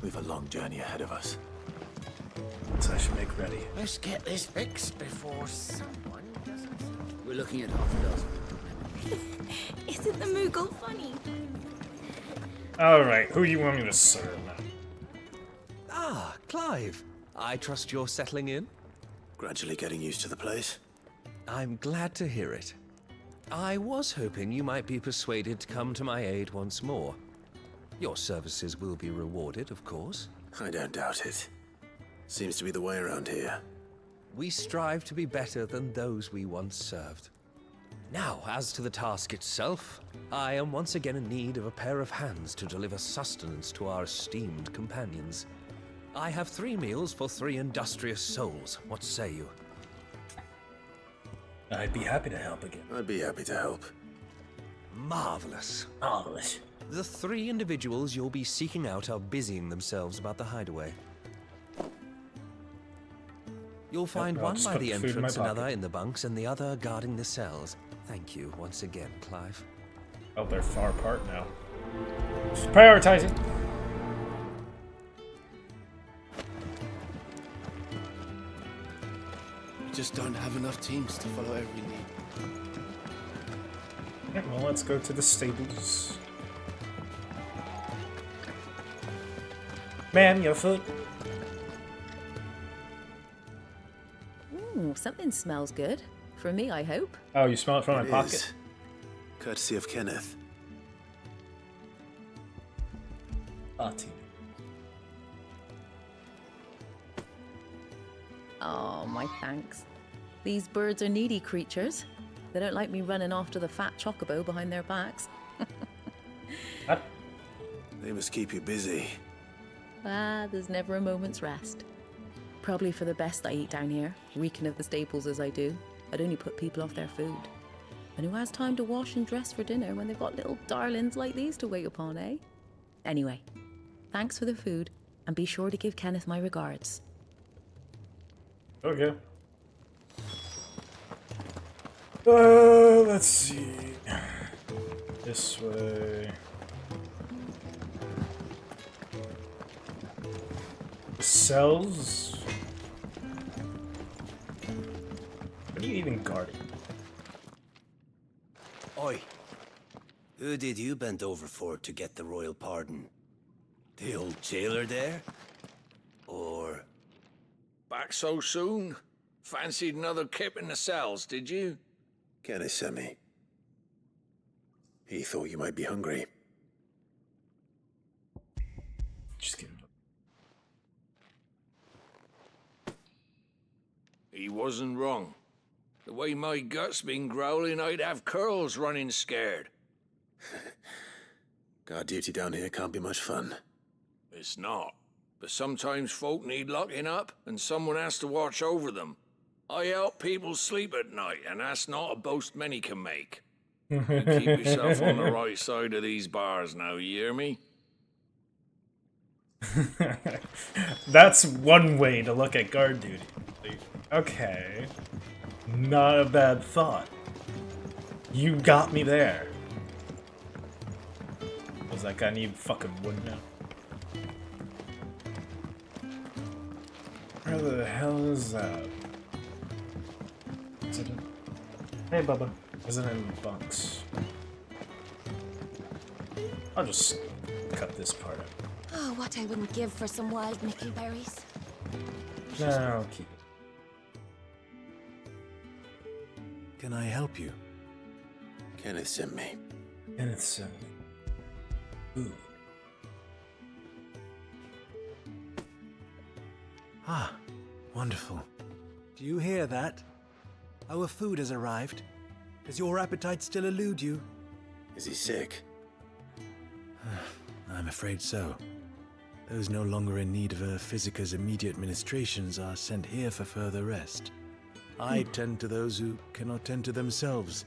We've a long journey ahead of us. So I should make ready. Let's get this fixed before someone doesn't. We're looking at half a dozen. Isn't the Moogle funny? Alright, who do you want me to serve now? Ah, Clive. I trust you're settling in? Gradually getting used to the place. I'm glad to hear it. I was hoping you might be persuaded to come to my aid once more. Your services will be rewarded, of course. I don't doubt it. Seems to be the way around here. We strive to be better than those we once served. Now, as to the task itself, I am once again in need of a pair of hands to deliver sustenance to our esteemed companions. I have 3 meals for 3 industrious souls. What say you? I'd be happy to help again. I'd be happy to help. Marvelous. Marvelous. The 3 individuals you'll be seeking out are busying themselves about the hideaway. You'll find I'll one just by put the the food in my entrance, another pocket. in the bunks, and the other guarding the cells. Thank you once again, Clive. Oh, they're far apart now. Just prioritizing. We just don't have enough teams to follow every need. Okay, well, let's go to the stables. Man, your foot. Ooh, something smells good. For me, I hope. Oh, you smell it from my It pocket? is. Courtesy of Kenneth. Parti. Oh, my thanks. These birds are needy creatures. They don't like me running after the fat chocobo behind their backs. What? They must keep you busy. Ah, there's never a moment's rest. Probably for the best I eat down here, reeking of the staples as I do. I'd only put people off their food. And who has time to wash and dress for dinner when they've got little darlings like these to wait upon, eh? Anyway, thanks for the food, and be sure to give Kenneth my regards. Okay. Let's see. This way. Cells. What are you even guarding? Oi. Who did you bend over for to get the royal pardon? The old jailer there? Or... Back so soon? Fancied another kip in the cells, did you? Kenneth sent me. He thought you might be hungry. Just kidding. He wasn't wrong. The way my gut's been growling, I'd have curls running scared. Guard duty down here can't be much fun. It's not. But sometimes folk need locking up, and someone has to watch over them. I help people sleep at night, and that's not a boast many can make. You keep yourself on the right side of these bars now, you hear me? That's one way to look at guard duty. Okay. Not a bad thought. You got me there. Was that guy need fucking wood now? Where the hell is that? Is it in... Hey, Bubba. Is it in the bunks? I'll just cut this part out. Oh, what I wouldn't give for some wild mickleberries. No, I'll keep it. can I help you? Kenneth sent me. And it's food. Ah, wonderful. Do you hear that? Our food has arrived. Does your appetite still elude you? Is he sick? I'm afraid so. Those no longer in need of a physicker's immediate ministrations are sent here for further rest. I tend to those who cannot tend to themselves,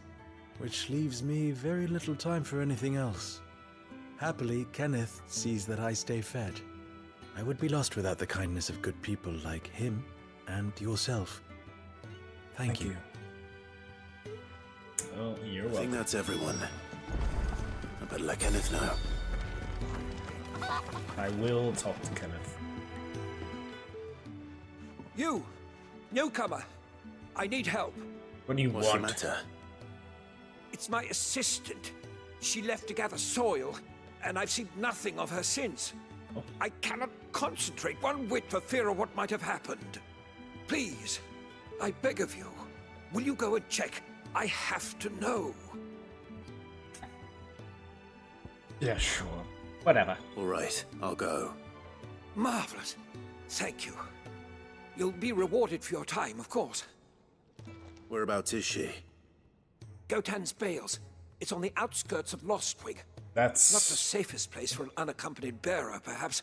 which leaves me very little time for anything else. Happily, Kenneth sees that I stay fed. I would be lost without the kindness of good people like him and yourself. Thank you. Oh, you're I think welcome. that's everyone. I better let Kenneth know. I will talk to Kenneth. You! Newcomer! I need help. What do you What's the want? matter? It's my assistant. She left to gather soil, and I've seen nothing of her since. I cannot concentrate one whit for fear of what might have happened. Please, I beg of you, will you go and check? I have to know. Yeah, sure. Whatever. All right, I'll go. Marvelous. Thank you. You'll be rewarded for your time, of course. Whereabouts is she? Gotan's Bales. It's on the outskirts of Lostwing. That's Not the safest place for an unaccompanied bearer, perhaps,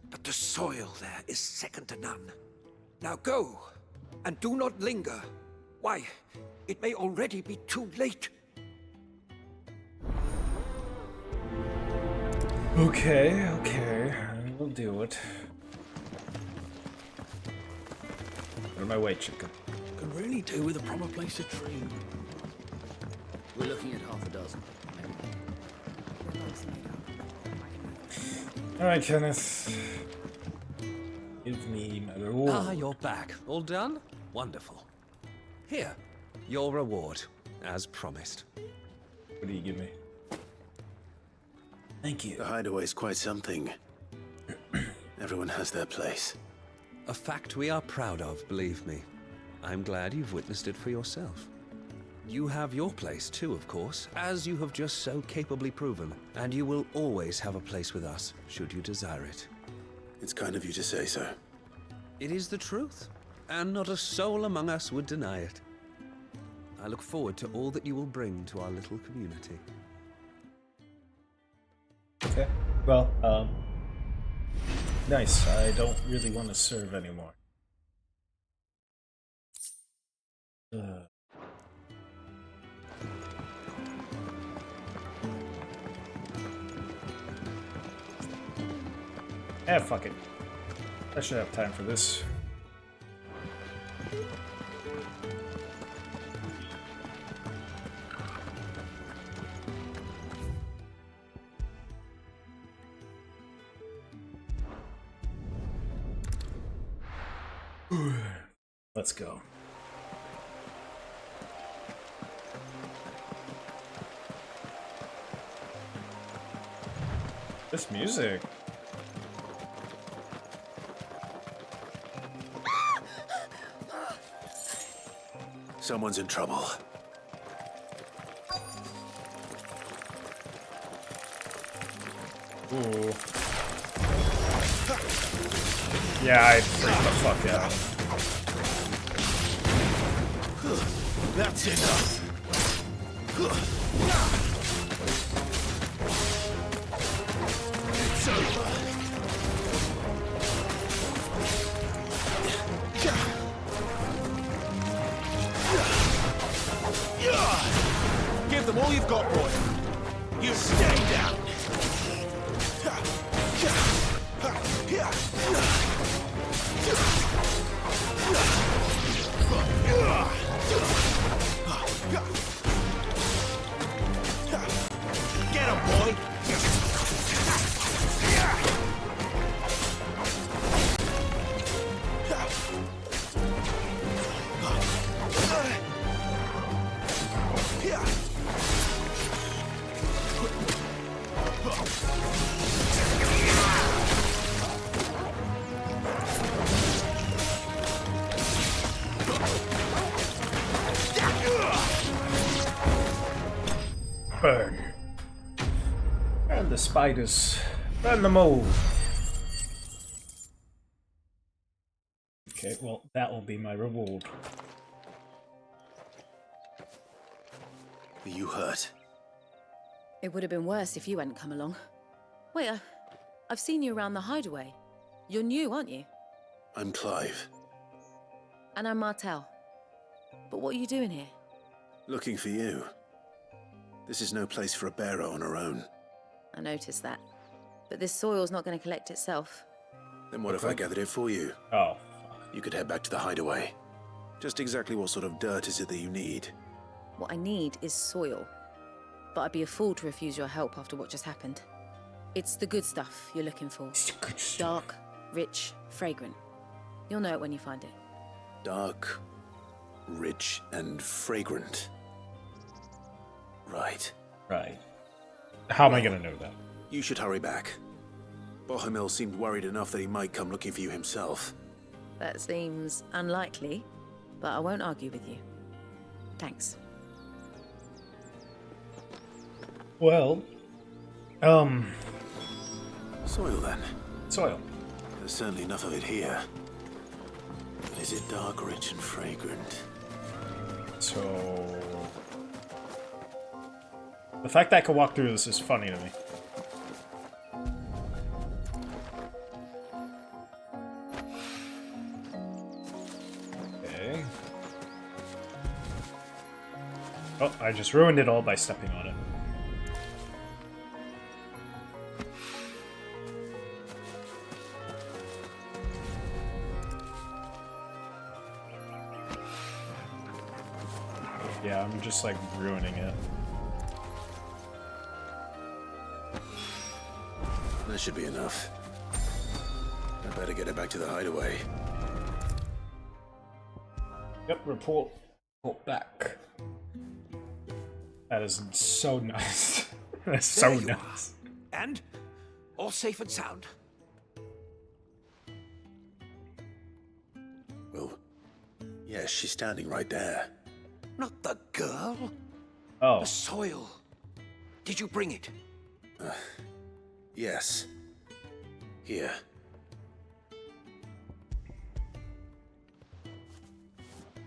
but the soil there is second to none. Now go, and do not linger. Why, it may already be too late. okay. We'll do it. Out of my way, chicken. Could really do with a proper place to train. We're looking at half a dozen. Alright, Kenneth. Give me my reward. Ah, you're back. All done? Wonderful. Here, your reward, as promised. What do you give me? Thank you. The hideaway's quite something. Everyone has their place. A fact we are proud of, believe me. I'm glad you've witnessed it for yourself. You have your place too, of course, as you have just so capably proven, and you will always have a place with us, should you desire it. It's kind of you to say so. It is the truth, and not a soul among us would deny it. I look forward to all that you will bring to our little community. Okay. Well, nice. I don't really want to serve anymore. Fuck it. I should have time for this. Let's go. This music. Someone's in trouble. Ooh. Yeah, I freaked the fuck out. That's enough. It's over. Give them all you've got, boy. You stay down. Get him, boy. Burn. And the spiders. Burn them all. Okay, well, that will be my reward. Are you hurt? It would have been worse if you hadn't come along. Wait, I've seen you around the hideaway. You're new, aren't you? I'm Clive. And I'm Martel. But what are you doing here? Looking for you. This is no place for a bearer on her own. I noticed that. But this soil's not going to collect itself. Then what if I gathered it for you? Oh. You could head back to the hideaway. Just exactly what sort of dirt is it that you need? What I need is soil. But I'd be a fool to refuse your help after what just happened. It's the good stuff you're looking for. Dark, rich, fragrant. You'll know it when you find it. Dark, rich, and fragrant. Right. Right. How am I gonna know that? You should hurry back. Bohemil seemed worried enough that he might come looking for you himself. That seems unlikely, but I won't argue with you. Thanks. Well, Soil then. soil. There's certainly enough of it here. But is it dark, rich, and fragrant? So... the fact that I can walk through this is funny to me. Okay. Oh, I just ruined it all by stepping on it. Yeah, I'm just like ruining it. That should be enough. I better get it back to the hideaway. Yep, report back. That is so nice. That's so There you nice. are. And all safe and sound. Well, yes, she's standing right there. Not the girl. Oh, The soil. Did you bring it? Yes. Here.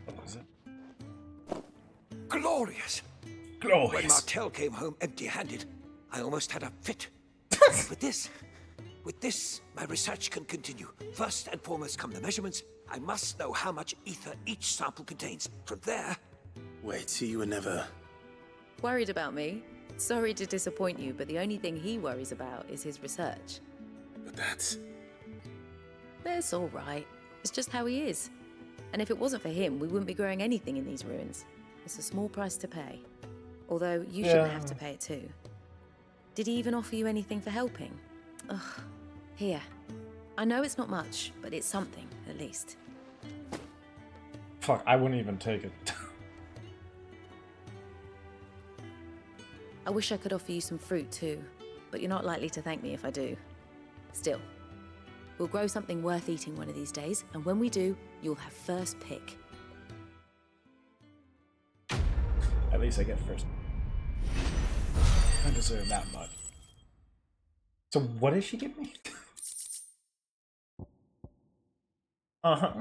what was it? Glorious. When Glorious. Martel came home empty-handed, I almost had a fit. With this, my research can continue. First and foremost come the measurements. I must know how much ether each sample contains. From there, Wait, so you were never... Worried about me? Sorry to disappoint you, but the only thing he worries about is his research. But that's... That's all right. It's just how he is. And if it wasn't for him, we wouldn't be growing anything in these ruins. It's a small price to pay. Although you shouldn't have to pay it too. Did he even offer you anything for helping? Ugh. Here. I know it's not much, but it's something, at least. Fuck, I wouldn't even take it. I wish I could offer you some fruit too, but you're not likely to thank me if I do. Still, we'll grow something worth eating one of these days, and when we do, you'll have first pick. At least I get first. I deserve that much. So what did she give me? Uh-huh.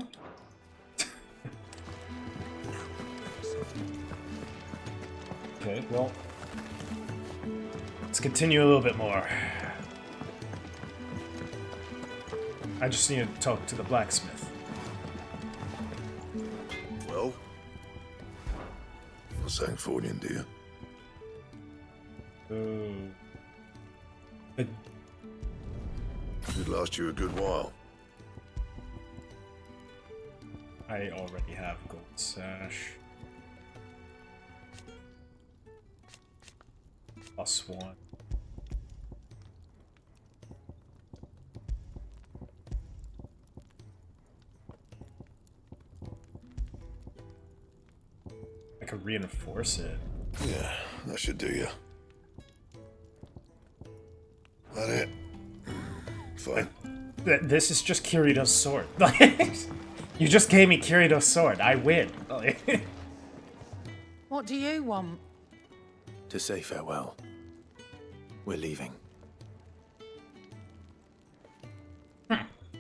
Okay, well, let's continue a little bit more. I just need to talk to the blacksmith. Well, what's that for you, dear? But Should last you a good while. I already have gold sash. +1. I could reinforce it. Yeah, that should do you. That it? Fine. This is just Kirito's sword. You just gave me Kirito's sword. I win. What do you want? To say farewell. We're leaving.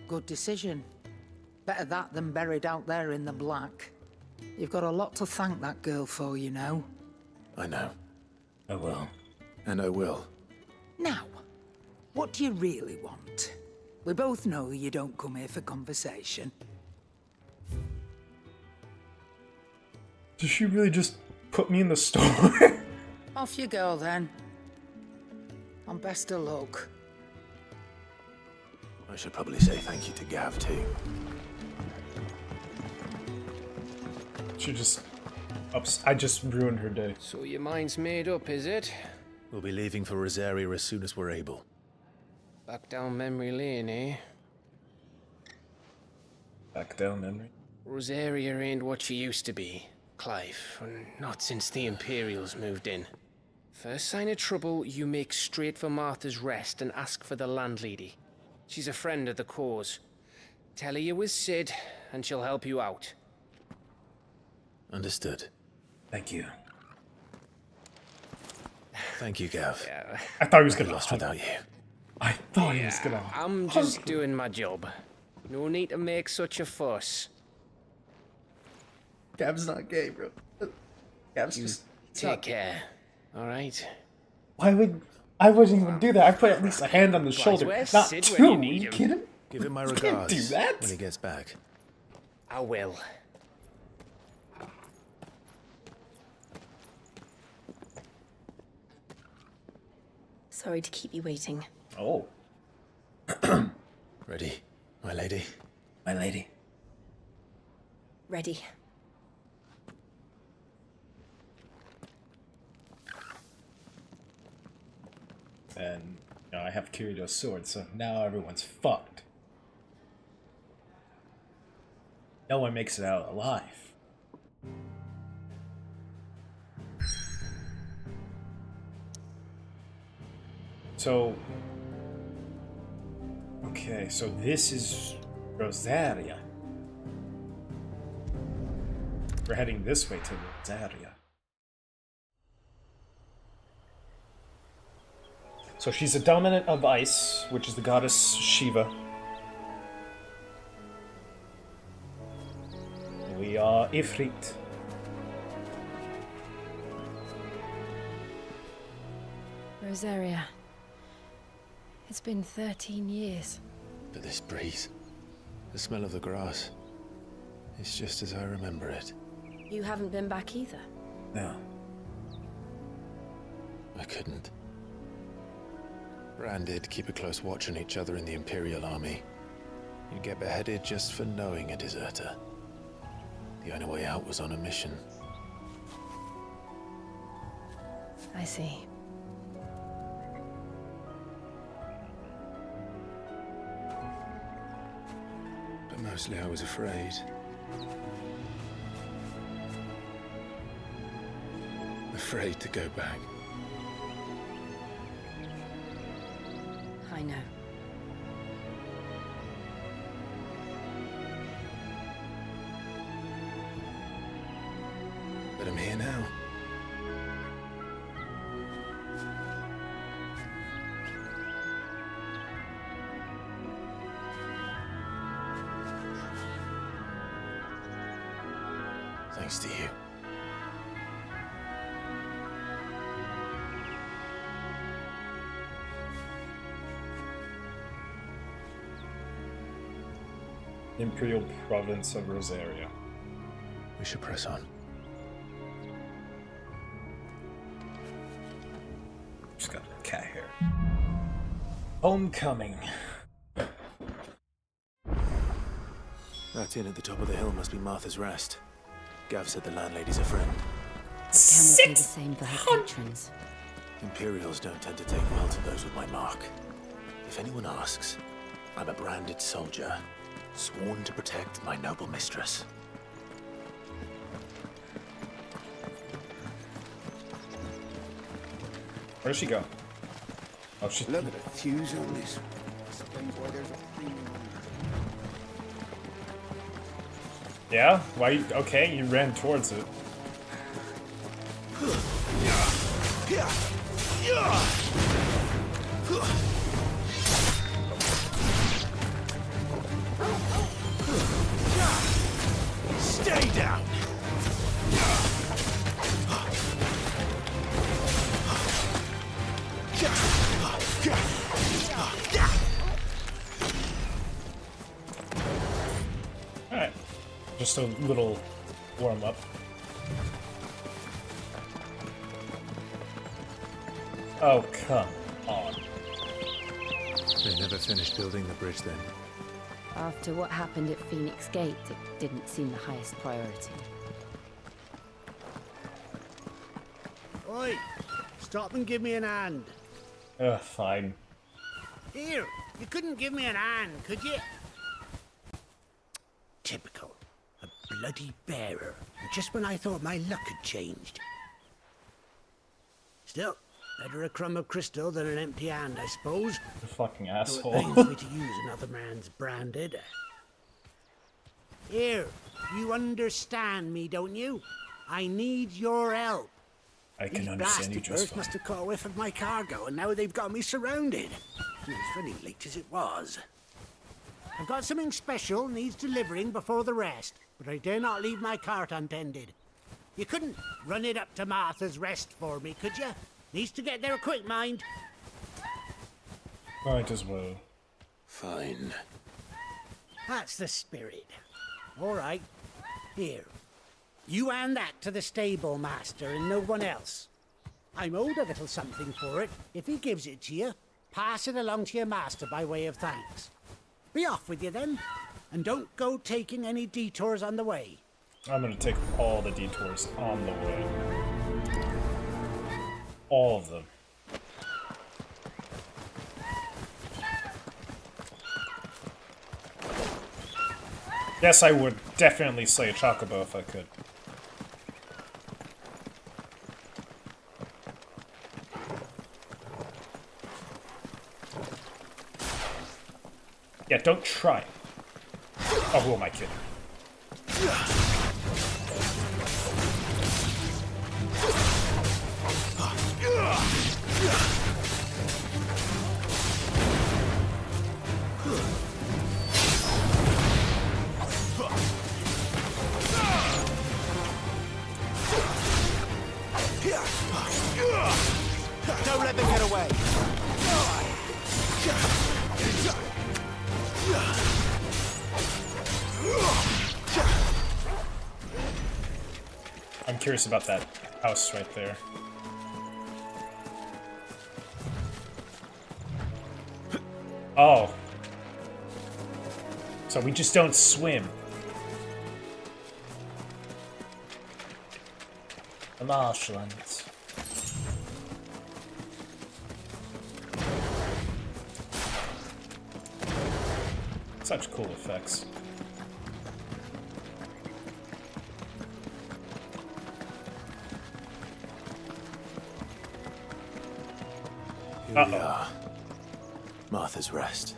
Good decision. Better that than buried out there in the black. You've got a lot to thank that girl for, you know. I know. I will. And I will. Now, what do you really want? We both know you don't come here for conversation. Did she really just put me in the store? Off you go, then. And best of luck. I should probably say thank you to Gav, too. She just... I just ruined her day. So your mind's made up, is it? We'll be leaving for Rosaria as soon as we're able. Back down memory lane, eh? Back down memory. Rosaria ain't what she used to be, Clive. Not since the Imperials moved in. First sign of trouble, you make straight for Martha's Rest and ask for the landlady. She's a friend of the cause. Tell her you was Sid, and she'll help you out. Understood. Thank you. Thank you, Gav. Yeah. I thought he was I'd gonna be lost hug without me. you. I thought he was gonna. I'm just doing my job. No need to make such a fuss. Gav's not gay, bro. Gav's just. Take care, alright? Why would I wouldn't even do that? I put at least a hand on the shoulder, where's not Sid two. when you Are need you him? kidding? Give him my You can't regards do that. when he gets back. I will. Sorry to keep you waiting. Oh, Ready, my lady? my lady. Ready. And I have Kirito's sword, so now everyone's fucked. No one makes it out alive. So, okay, so this is Rosaria. We're heading this way to Rosaria. So she's a dominant of ice, which is the goddess Shiva. We are Ifrit. Rosaria. It's been 13 years. But this breeze, the smell of the grass, it's just as I remember it. You haven't been back either. No. I couldn't. Bran did keep a close watch on each other in the Imperial Army. You'd get beheaded just for knowing a deserter. The only way out was on a mission. I see. But mostly I was afraid. Afraid to go back. I know. But I'm here now. Thanks to you. Imperial province of Rosaria. We should press on. Just got a cat hair. Homecoming. That inn at the top of the hill must be Martha's Rest. Gav said the landlady's a friend. Can we do the same for her patrons? Imperials don't tend to take well to those with my mark. If anyone asks, I'm a branded soldier, sworn to protect my noble mistress. Where'd she go? Oh, she. Look at the fuse on this. Explains why there's a premium. Yeah? Why? Okay, you ran towards it. Stay down! Alright. Just a little warm up. Oh, come on. They never finished building the bridge then. After what happened at Phoenix Gate, it didn't seem the highest priority. Oi! Stop and give me an hand. Fine. Here, you couldn't give me an hand, could you? Typical. A bloody bearer. Just when I thought my luck had changed. Still, better a crumb of crystal than an empty hand, I suppose. You fucking Though it asshole. pains me to use another man's branded. Here, you understand me, don't you? I need your help. I can These understand you blasted just birds fine. must have caught a whiff of my cargo, and now they've got me surrounded. It was very late as it was. I've got something special needs delivering before the rest, but I dare not leave my cart untended. You couldn't run it up to Martha's Rest for me, could you? Needs to get there quick, mind. Might as well. Fine. That's the spirit. All right. Here. You hand that to the stable master and no one else. I'm owed a little something for it. If he gives it to you, pass it along to your master by way of thanks. Be off with you then, and don't go taking any detours on the way. I'm gonna take all the detours on the way. All of them. Yes, I would definitely slay a chocobo if I could. Yeah, don't try it. Oh, who am I kidding? Don't let them get away. I'm curious about that house right there. Oh. So we just don't swim. The marshlands. Such cool effects. Here we are. Martha's Rest.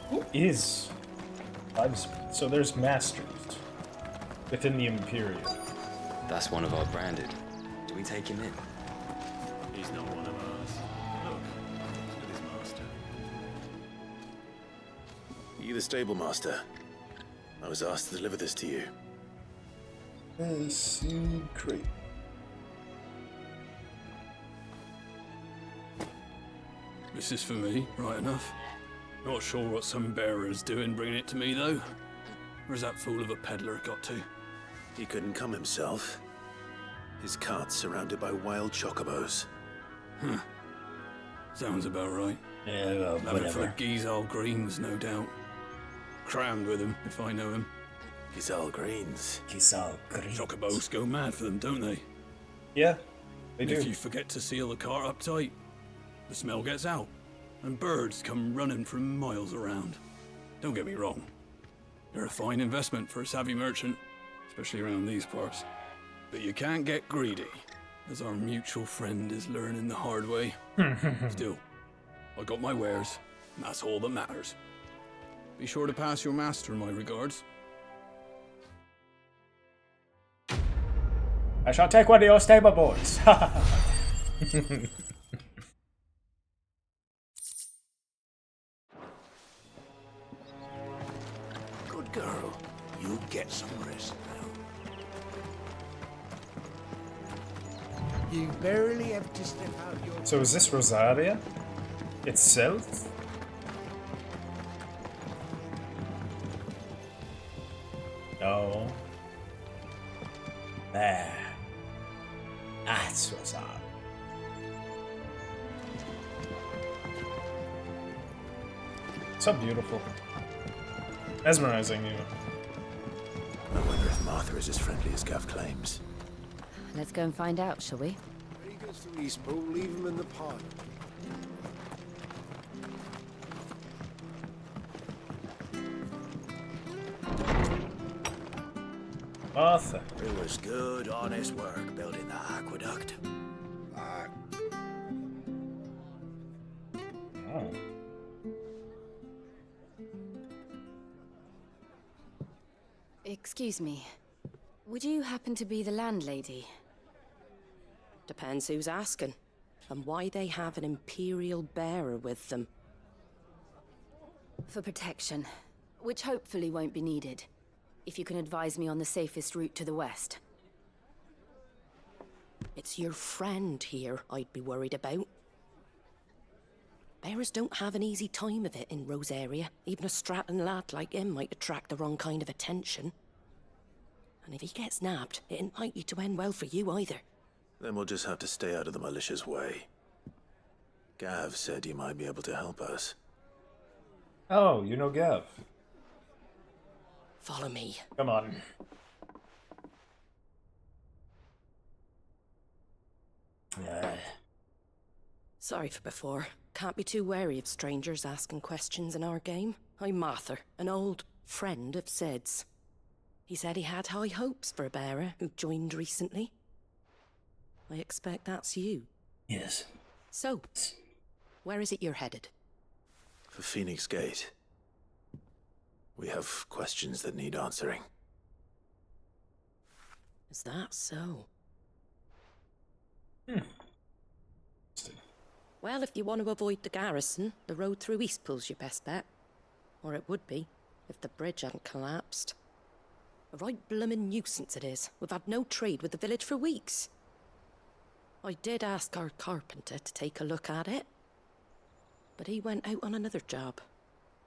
Who is? So there's masters within the Imperium. That's one of our branded. Do we take him in? He's not one of ours. Look, he's with his master. Are you the stable master? I was asked to deliver this to you. Secret. This is for me, right enough. Not sure what some bearer's doing bringing it to me, though. Where's that fool of a peddler got to? He couldn't come himself. His cart's surrounded by wild chocobos. Huh. Sounds about right. Yeah, well, Looking for the Gizal Greens, no doubt. Crammed with him, if I know him. Gizal Greens. Gizal Greens. Chocobos go mad for them, don't they? Yeah, they And do. if you forget to seal the cart up tight, the smell gets out, and birds come running from miles around. Don't get me wrong. They're a fine investment for a savvy merchant, especially around these parts. But you can't get greedy, as our mutual friend is learning the hard way. Still, I got my wares, and that's all that matters. Be sure to pass your master my regards. I shall take one of your stable boards. Good girl. You get some rest now. You barely have to step out your... So is this Rosaria itself? No. There. That's Rosaria. So beautiful. Mesmerizing, you. I wonder if Martha is as friendly as Gav claims. Let's go and find out, shall we? Very gets to Eastpool, leave him in the pot. Arthur. It was good, honest work building that aqueduct. Oh. Excuse me. Would you happen to be the landlady? Depends who's asking, and why they have an Imperial bearer with them. For protection, which hopefully won't be needed. If you can advise me on the safest route to the west. It's your friend here I'd be worried about. Bearers don't have an easy time of it in Rose area. Even a Stratton lad like him might attract the wrong kind of attention. And if he gets nabbed, it ain't likely to end well for you either. Then we'll just have to stay out of the malicious way. Gav said he might be able to help us. Oh, you know Gav. Follow me. Come on. Sorry for before. Can't be too wary of strangers asking questions in our game. I'm Arthur, an old friend of Sid's. He said he had high hopes for a bearer who joined recently. I expect that's you. Yes. So, where is it you're headed? For Phoenix Gate. We have questions that need answering. Is that so? Well, if you want to avoid the garrison, the road through Eastpool's your best bet. Or it would be, if the bridge hadn't collapsed. A right bloomin' nuisance it is. We've had no trade with the village for weeks. I did ask our carpenter to take a look at it. But he went out on another job,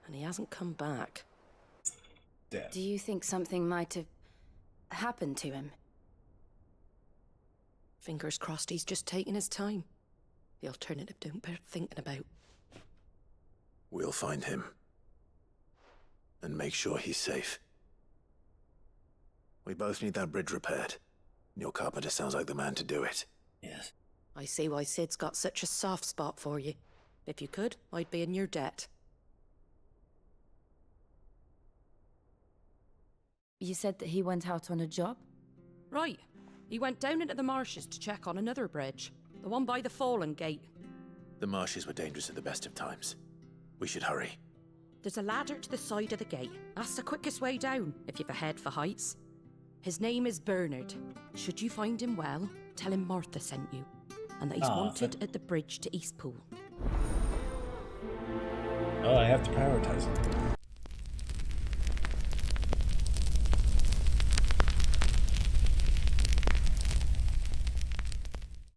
and he hasn't come back. Damn. Do you think something might have happened to him? Fingers crossed he's just taking his time. The alternative don't bear thinking about. We'll find him. And make sure he's safe. We both need that bridge repaired. Your carpenter sounds like the man to do it. Yes. I see why Sid's got such a soft spot for you. If you could, I'd be in your debt. You said that he went out on a job? Right. He went down into the marshes to check on another bridge. The one by the Fallen Gate. The marshes were dangerous at the best of times. We should hurry. There's a ladder to the side of the gate. That's the quickest way down, if you've a head for heights. His name is Bernard. Should you find him well, tell him Martha sent you. And that he's wanted at the bridge to Eastpool. Oh, I have to prioritize him.